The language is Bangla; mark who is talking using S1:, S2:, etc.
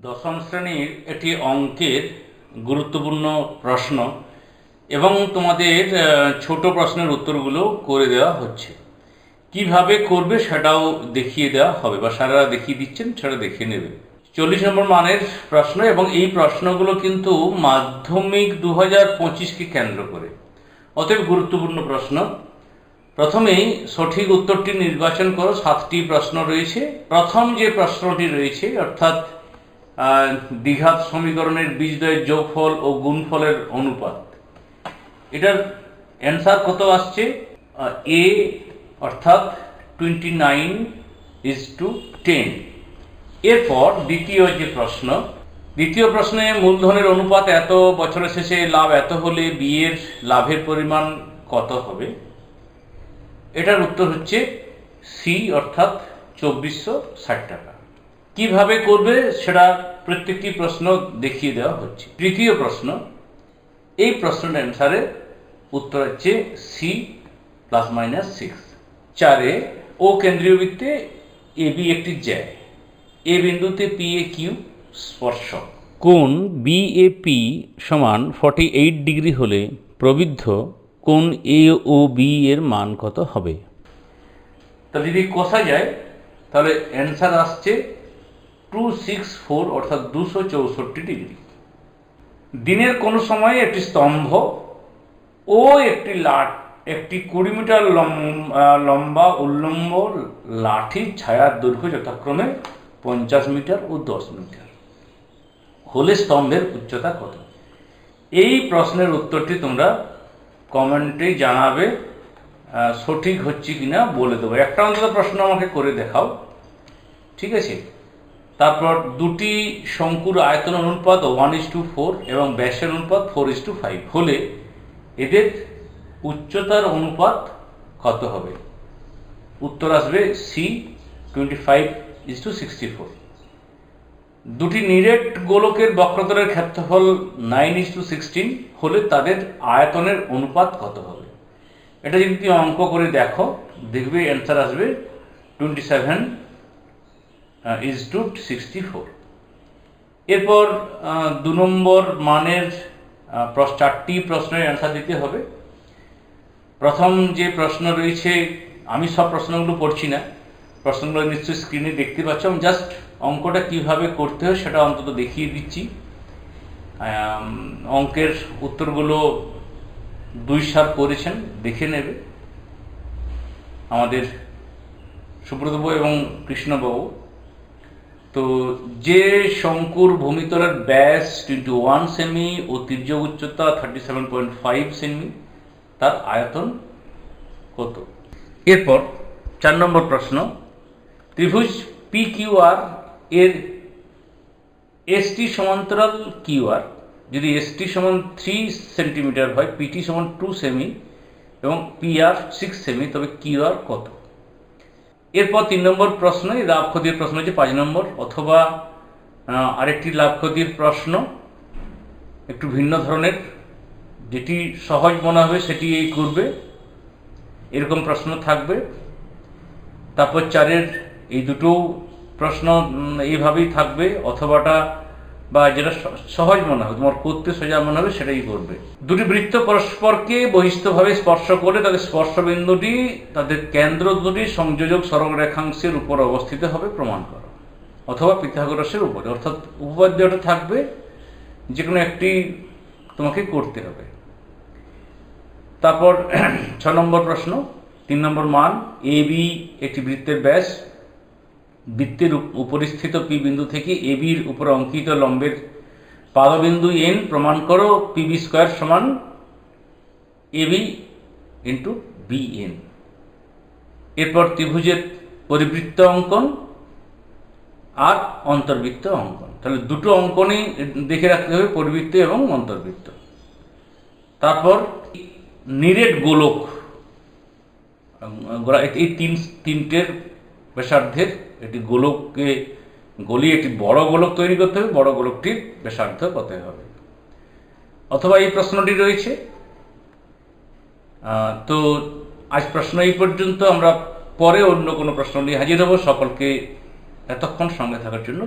S1: দশম শ্রেণীর একটি অঙ্কের গুরুত্বপূর্ণ প্রশ্ন এবং তোমাদের ছোট প্রশ্নের উত্তরগুলো করে দেওয়া হচ্ছে। কিভাবে করবে সেটাও দেখিয়ে দেওয়া হবে বা স্যারেরা দেখিয়ে দিচ্ছেন, সেটা দেখে নেবে। 40 নম্বর মানের প্রশ্ন এবং এই প্রশ্নগুলো কিন্তু মাধ্যমিক 2025কে কেন্দ্র করে, অতএব গুরুত্বপূর্ণ প্রশ্ন। প্রথমেই সঠিক উত্তরটি নির্বাচন করো। 7টি প্রশ্ন রয়েছে। প্রথম যে প্রশ্নটি রয়েছে অর্থাৎ দ্বিঘাত সমীকরণের বীজদ্বয়ের যোগফল ও গুণফলের অনুপাত, এটার অ্যান্সার কত আসছে? এ অর্থাৎ 29:10। এরপর দ্বিতীয় প্রশ্নে মূলধনের অনুপাত এত, বছরের শেষে লাভ এত হলে বি এর লাভের পরিমাণ কত হবে? এটার উত্তর হচ্ছে সি অর্থাৎ 2460 টাকা। কিভাবে করবে সেটা প্রত্যেকটি প্রশ্ন দেখিয়ে দেওয়া হচ্ছে। তৃতীয় প্রশ্ন, এই প্রশ্নের অ্যান্সারে উত্তর হচ্ছে সি ±6। 4 ও কেন্দ্রীয় বৃত্তে এ বি একটি জ্যা, এ বিন্দুতে পি এ কিউ স্পর্শক। কোণ বি এ পি সমান 48 ডিগ্রি হলে প্রবৃদ্ধ কোণ এ ও বি এর মান কত হবে? তাহলে যদি কষা যায় তাহলে অ্যান্সার আসছে 264 অর্থাৎ 264 ডিগ্রি। দিনের কোনো সময়ে একটি স্তম্ভ ও একটি 20 মিটার লম্বা উল্লম্ব লাঠির ছায়ার দৈর্ঘ্য যথাক্রমে 50 মিটার ও 10 মিটার হলে স্তম্ভের উচ্চতা কত? এই প্রশ্নের উত্তরটি তোমরা কমেন্টে জানাবে, সঠিক হচ্ছে কিনা বলে দেবো। একটা অন্তত প্রশ্ন আমাকে করে দেখাও, ঠিক আছে? তারপর দুটি শঙ্কুর আয়তন অনুপাত 1:4 এবং ব্যাসের অনুপাত 4:5 হলে এদের উচ্চতার অনুপাত কত হবে? উত্তর আসবে সি 25:64। দুটি নিরেট গোলকের বক্রতলের ক্ষেত্রফল 9:16 হলে তাদের আয়তনের অনুপাত কত হবে? এটা যদি তুমি অঙ্ক করে দেখো, দেখবে অ্যান্সার আসবে 27:64। এরপর 2 নম্বর মানের 4টি প্রশ্নের অ্যান্সার দিতে হবে। প্রথম যে প্রশ্ন রয়েছে, আমি সব প্রশ্নগুলো পড়ছি না, প্রশ্নগুলো নিশ্চয়ই স্ক্রিনে দেখতে পাচ্ছ। আমি জাস্ট অঙ্কটা কিভাবে করতে হয় সেটা অন্তত দেখিয়ে দিচ্ছি। অঙ্কের উত্তরগুলো 2 স্যার করেছেন, দেখে নেবে, আমাদের সুব্রতবাবু এবং কৃষ্ণবাবু। তো যে শঙ্কুর ভূমিতলের ব্যাস 21 সেমি ও তির্যক উচ্চতা 37.5 সেমি, তার আয়তন কত? এরপর 4 নম্বর প্রশ্ন, ত্রিভুজ পি কিউ আর এর এসটি সমান্তরাল কিউ আর যদি এসটি সমান 3 সেন্টিমিটার হয়, পিটি সমান 2 সেমি এবং পি আর 6 সেমি, তবে কিউ আর কত? এরপর 3 নম্বর প্রশ্ন, লাভ ক্ষতির প্রশ্ন হচ্ছে 5 নম্বর, অথবা আরেকটি লাভ ক্ষতির প্রশ্ন একটু ভিন্ন ধরনের, যেটি সহজ মনে হবে সেটি করবে, এরকম প্রশ্ন থাকবে। তারপর 4-এর এই দুটো প্রশ্ন এইভাবেই থাকবে, অথবাটা বা যেটা সহজ মনে হবে, তোমার করতে সোজা মনে হবে সেটাই করবে। দুটি বৃত্ত পরস্পরকে বহিস্থভাবে স্পর্শ করে তাদের স্পর্শবিন্দুটি তাদের কেন্দ্র দুটির সংযোজক সরল রেখাংশের উপর অবস্থিত হবে প্রমাণ করো, অথবা পিথাগোরাসের উপরে, অর্থাৎ উপপাদ্যটা থাকবে, যে কোনো একটি তোমাকে করতে হবে। তারপর 6 নম্বর প্রশ্ন, 3 নম্বর মান, এ বি একটি বৃত্তের ব্যাস, বৃত্তের উপরিস্থিত পি বিন্দু থেকে এ বির উপর অঙ্কিত লম্বের পাদবিন্দু এন প্রমাণ করো, পিবি স্কোয়ার সমান A B into B N. এরপর ত্রিভুজের পরিবৃত্ত অঙ্কন আর অন্তর্বৃত্ত অঙ্কন, তাহলে দুটো অঙ্কনই দেখে রাখতে হবে, পরিবৃত্ত এবং অন্তর্বৃত্ত। তারপর নিরেট গোলক, এই তিনটের ব্যাসার্ধের একটি গোলককে গলিয়ে একটি বড় গোলক তৈরি করতে হবে, বড় গোলকটির ব্যাসার্ধ কত হবে? অথবা এই প্রশ্নটি রয়েছে। তো আজ প্রশ্ন এই পর্যন্ত, আমরা পরে অন্য কোনো প্রশ্ন নিয়ে হাজির হব। সকলকে এতক্ষণ সঙ্গে থাকার জন্য